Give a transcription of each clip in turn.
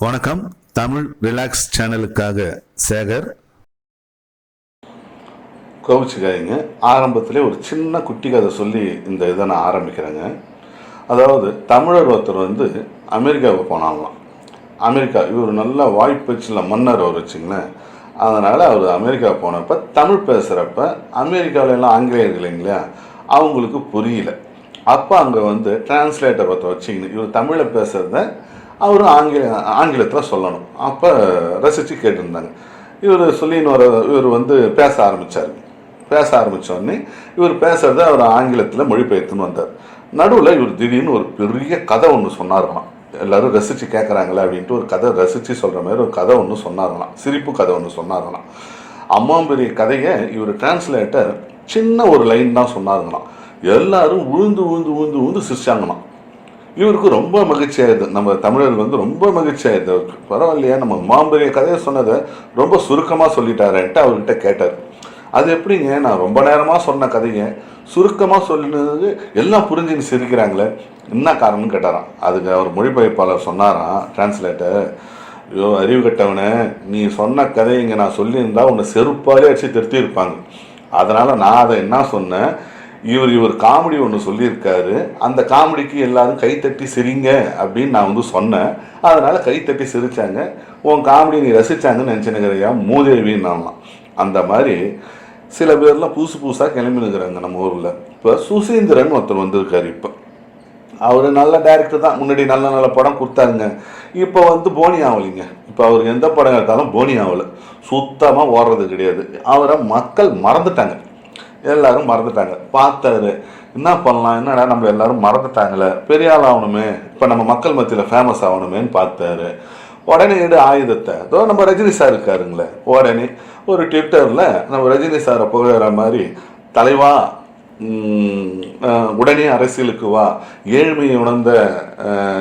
வணக்கம். தமிழ் ரிலாக்ஸ் சேனலுக்காக சேகர். கோவிச்சுக்காய்ங்க. ஆரம்பத்திலே ஒரு சின்ன குட்டி கதை சொல்லி இந்த இதை நான் ஆரம்பிக்கிறேங்க. அதாவது தமிழர் ஒருத்தர் அமெரிக்காவுக்கு போனாங்களாம். அமெரிக்கா இவர் நல்ல வாய்ப்பேச்சில் மன்னர் அவர் வச்சுங்களேன். அதனால் அவர் அமெரிக்கா போனப்போ தமிழ் பேசுகிறப்ப அமெரிக்காவில எல்லாம் ஆங்கிலேயர்கள் இல்லைங்களா, அவங்களுக்கு புரியல. அப்போ அங்கே டிரான்ஸ்லேட்டர் ஒருத்தர் வச்சிங்கன்னு இவர் தமிழை பேசுகிறத அவர் ஆங்கிலத்தில் சொல்லணும். அப்போ ரசித்து கேட்டிருந்தாங்க. இவர் இவர் பேச ஆரம்பித்தார். பேச ஆரம்பித்தோடனே இவர் பேசுகிறத அவர் ஆங்கிலத்தில் மொழிபெயர்த்துன்னு வந்தார். நடுவில் இவர் திடீர்னு ஒரு பெரிய கதை ஒன்று சொன்னார்களாம். எல்லோரும் ரசித்து கேட்குறாங்களே அப்படின்ட்டு ஒரு கதை ரசித்து சொல்கிற மாதிரி ஒரு கதை ஒன்று சொன்னார்களாம். சிரிப்பு கதை ஒன்று சொன்னார்களாம். அம்மா பெரிய கதையை இவர் டிரான்ஸ்லேட்டர் சின்ன ஒரு லைன் தான் சொன்னார்களாம். எல்லாரும் உழுந்து உழுந்து உழுந்து உழுந்து சிரிச்சாங்களாம். இவருக்கு ரொம்ப மகிழ்ச்சியாயிருது. நம்ம தமிழர்கள் ரொம்ப மகிழ்ச்சியாயிருது. அவருக்கு பரவாயில்லையா, நம்ம மாம்பெரிய கதையை சொன்னதை ரொம்ப சுருக்கமாக சொல்லிட்டாரன்ட்டு அவர்கிட்ட கேட்டார். அது எப்படிங்க, நான் ரொம்ப நேரமாக சொன்ன கதையை சுருக்கமாக சொல்லினது எல்லாம் புரிஞ்சுன்னு சிரிக்கிறாங்களே, என்ன காரணம்னு கேட்டாராம். அதுக்கு அவர் மொழிபெயர்ப்பாளர் சொன்னாராம், டிரான்ஸ்லேட்டர், ஐயோ அறிவு கட்டவனே, நீ சொன்ன கதையை இங்கே நான் சொல்லியிருந்தா உன்னை செருப்பாலே அடிச்சு திருத்தியிருப்பாங்க. அதனால் நான் அதை என்ன சொன்னேன், இவர் காமெடி ஒன்று சொல்லியிருக்காரு, அந்த காமெடிக்கு எல்லாரும் கைத்தட்டி சிரிங்க அப்படின்னு நான் சொன்னேன். அதனால் கைத்தட்டி சிரித்தாங்க. உன் காமெடி நீ ரசித்தாங்கன்னு நினச்சினுக்கிறையா மூதேவின்னாலாம். அந்த மாதிரி சில பேர்லாம் புதுசாக கிளம்பினுக்கிறாங்க நம்ம ஊரில். இப்போ சுசீந்திரன் ஒருத்தர் வந்திருக்காரு. இப்போ அவர் நல்ல டைரக்டர் தான். முன்னாடி நல்ல நல்ல படம் கொடுத்தாருங்க. இப்போ போனி ஆகலைங்க. இப்போ அவர் எந்த படம் எடுத்தாலும் போனி ஆகலை, சுத்தமாக ஓடுறது கிடையாது. அவரை மக்கள் மறந்துட்டாங்க, எல்லாரும் மறந்துட்டாங்க. பார்த்தாரு, என்ன பண்ணலாம், என்னடா நம்ம எல்லாரும் மறந்துட்டாங்களே, பெரிய ஆள் ஆகணுமே, இப்போ நம்ம மக்கள் மத்தியில் ஃபேமஸ் ஆகணுமேன்னு பார்த்தாரு. உடனே ஆயுதத்தை நம்ம ரஜினி சார் இருக்காருங்களே, உடனே ஒரு ட்விட்டரில் நம்ம ரஜினி சாரை புகழற மாதிரி, தலைவா உடனே அரசியலுக்கு வா, ஏழ்மையை உணர்ந்த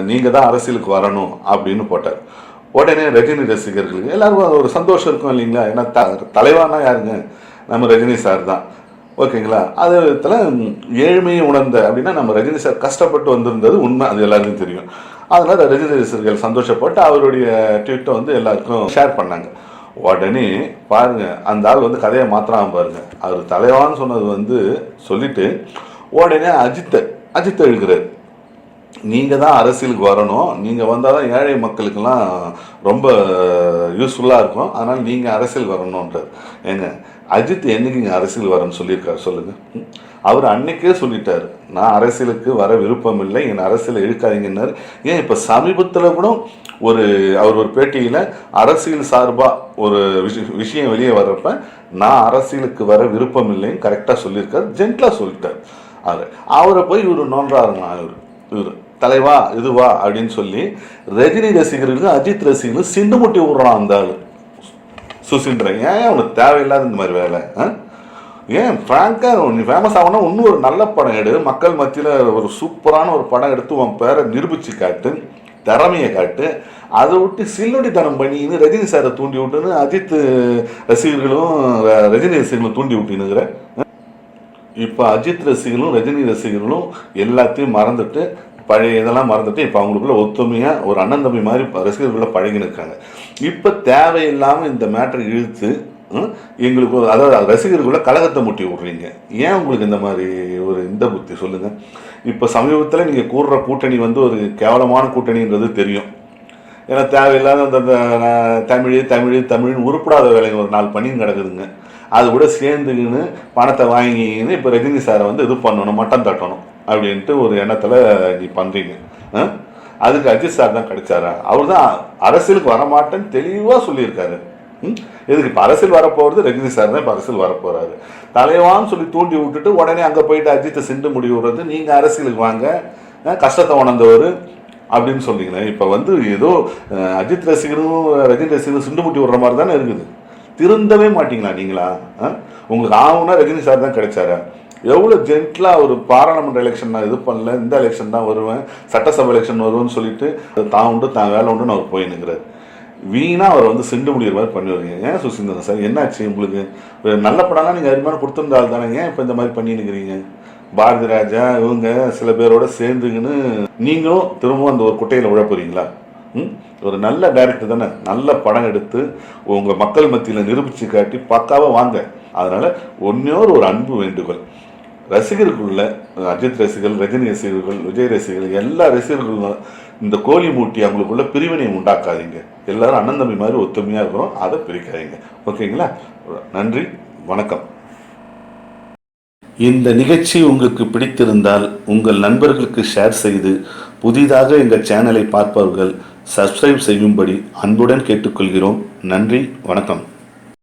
நீங்கள் தான் அரசியலுக்கு வரணும் அப்படின்னு போட்டார். உடனே ரஜினி ரசிகர்களுக்கு எல்லாருக்கும் ஒரு சந்தோஷம் இருக்கும் இல்லைங்களா. ஏன்னா தலைவானா யாருங்க, நம்ம ரஜினி சார் தான். ஓகேங்களா. அது விதத்தில் ஏழ்மையை உணர்ந்த அப்படின்னா நம்ம ரஜினி சார் கஷ்டப்பட்டு வந்திருந்தது உண்மை, அது எல்லாருக்கும் தெரியும். அதனால் ரஜினி ரசிகர்கள் சந்தோஷப்பட்டு அவருடைய ட்வீட்டை எல்லாருக்கும் ஷேர் பண்ணாங்க. உடனே பாருங்க, அந்த ஆள் கதையை மாத்திராம பாருங்க. அவர் தலைவான்னு சொன்னது சொல்லிட்டு உடனே அஜித்தை எழுதுறாரு. நீங்கள் தான் அரசியலுக்கு வரணும், நீங்கள் வந்தால் தான் ஏழை மக்களுக்கெல்லாம் ரொம்ப யூஸ்ஃபுல்லாக இருக்கும், அதனால் நீங்கள் அரசியல் வரணுன்றார். ஏங்க, அஜித் என்னைக்கு இங்கே அரசியல் வரணும்னு சொல்லியிருக்காரு சொல்லுங்கள். அவர் அன்னைக்கே சொல்லிட்டார், நான் அரசியலுக்கு வர விருப்பம் இல்லை, என் அரசியலை இழுக்காதீங்கன்னார். ஏன் இப்போ சமீபத்தில் கூட அவர் ஒரு பேட்டியில் அரசியல் சார்பாக ஒரு விஷயம் வெளியே வர்றப்ப நான் அரசியலுக்கு வர விருப்பம் இல்லைன்னு கரெக்டாக சொல்லியிருக்காரு, ஜென்டலாக சொல்லிட்டார். அவரை போய் இவர் நோன்றாருங்களா, இவர் தலைவா இதுவா அப்படின்னு சொல்லி ரஜினி ரசிகர்களுக்கு அஜித் ரசிகர்களும் சிண்டு முட்டி விடுறான் அந்த ஆள் சுசீந்திரன். ஏன் அவனுக்கு தேவையில்லாத இந்த மாதிரி வேலை? ஏன் ஃப்ராங்காக நீ ஃபேமஸ் ஆகணும், இன்னும் ஒரு நல்ல படம் எடு, மக்கள் மத்தியில் ஒரு சூப்பரான ஒரு படம் எடுத்து உன் பேரை நிரூபித்து காட்டு, திறமையை காட்டு. அதை விட்டு சில்லுண்டித்தனம் பண்ணின்னு ரஜினி சாரை தூண்டி விட்டுன்னு அஜித் ரசிகர்களும் ரஜினி ரசிகர்களும் தூண்டி விட்டினுங்கிற. இப்போ அஜித் ரசிகர்களும் ரஜினி ரசிகர்களும் எல்லாத்தையும் மறந்துட்டு, பழைய இதெல்லாம் மறந்துட்டு இப்போ அவங்களுக்குள்ள ஒத்துமையாக ஒரு அண்ணன் தம்பி மாதிரி ரசிகர்களை பழகின்னு இருக்காங்க. இப்போ தேவையில்லாமல் இந்த மேட்டரை இழுத்து எங்களுக்கு அதாவது ரசிகர்களுக்குள்ள கழகத்தை முட்டி விட்றீங்க. ஏன் உங்களுக்கு இந்த மாதிரி இந்த புத்தி சொல்லுங்கள். இப்போ சமீபத்தில் நீங்கள் கூடுற கூட்டணி ஒரு கேவலமான கூட்டணின்றது தெரியும். ஏன்னா தேவையில்லாத அந்த தமிழ்னு உருப்படாத வேலைங்க ஒரு 4 பண்ணின்னு கிடக்குதுங்க. அது கூட சேர்ந்துக்கின்னு பணத்தை வாங்கிக்கின்னு இப்போ ரஜினி சாரை இது பண்ணணும், மட்டம் தட்டணும் அப்படின்ட்டு ஒரு எண்ணத்தில் நீ பண்ணுறீங்க. அதுக்கு அஜித் சார் தான் கிடைச்சாரா? அவர் தான் அரசியலுக்கு வரமாட்டேன்னு தெளிவாக சொல்லியிருக்காரு. எதுக்கு இப்போ அரசியல் வரப்போகிறது? ரஜினி சார் தான் இப்போ அரசியல் வரப்போகிறாரு. தலைவான்னு சொல்லி தூண்டி விட்டுட்டு உடனே அங்கே போயிட்டு அஜித்தை சிண்டு முடி விடுறது, நீங்கள் அரசியலுக்கு வாங்க, கஷ்டத்தை உணர்ந்தவர் அப்படின்னு சொல்லிங்கன்னா இப்போ ஏதோ அஜித் ரசிகரும் ரஜினி ரசிகரும் சிண்டு முட்டி விடுற மாதிரி தானே இருக்குது. திருந்தவே மாட்டீங்களா நீங்களா? உங்களுக்கு ஆகுனா ரஜினி சார் தான் கிடைச்சாரா? எவ்வளோ ஜென்டலாக ஒரு பாராளுமன்ற எலெக்ஷன் நான் இது பண்ணல, இந்த எலெக்ஷன் தான் வருவேன், சட்டசபை எலெக்ஷன் வருவேன்னு சொல்லிட்டு தான் உண்டு தான் வேலை உண்டுன்னு அவர் போயின்னுக்கிறார். வீணாக அவர் சிண்டு முடிகிற மாதிரி பண்ணி வருவீங்க. ஏன் சுசீந்திரன் சார் என்னாச்சு உங்களுக்கு? நல்ல படம்லாம் நீங்கள் அருமையான கொடுத்துருந்தால் தானே, ஏன் இப்போ இந்த மாதிரி பண்ணின்னுக்கிறீங்க? பாரதி ராஜா இவங்க சில பேரோட சேர்ந்துக்கின்னு நீங்களும் திரும்பவும் அந்த ஒரு குட்டையில் விழ போகிறீங்களா? ஒரு நல்ல டைரக்டர் தானே, நல்ல படம் எடுத்து உங்கள் மக்கள் மத்தியில் நிரூபித்து காட்டி பக்காவாக வாங்க. அதனால் ஒன்னொரு ஒரு அன்பு வேண்டுகோள், ரசிகர்களுக்குள்ள அஜித் ரசிகர்கள், ரஜினி ரசிகர்கள், விஜய் ரசிகர்கள், எல்லா ரசிகர்களும் இந்த கோழி மூட்டி அவங்களுக்குள்ள பிரிவினை உண்டாக்காதீங்க. எல்லாரும் அண்ணன் தம்பி மாதிரி ஒத்துமையாக இருக்கிறோம், அதை பிரிக்காதீங்க. ஓகேங்களா? நன்றி, வணக்கம். இந்த நிகழ்ச்சி உங்களுக்கு பிடித்திருந்தால் உங்கள் நண்பர்களுக்கு ஷேர் செய்து புதிதாக எங்கள் சேனலை பார்ப்பவர்கள் சப்ஸ்கிரைப் செய்யும்படி அன்புடன் கேட்டுக்கொள்கிறோம். நன்றி, வணக்கம்.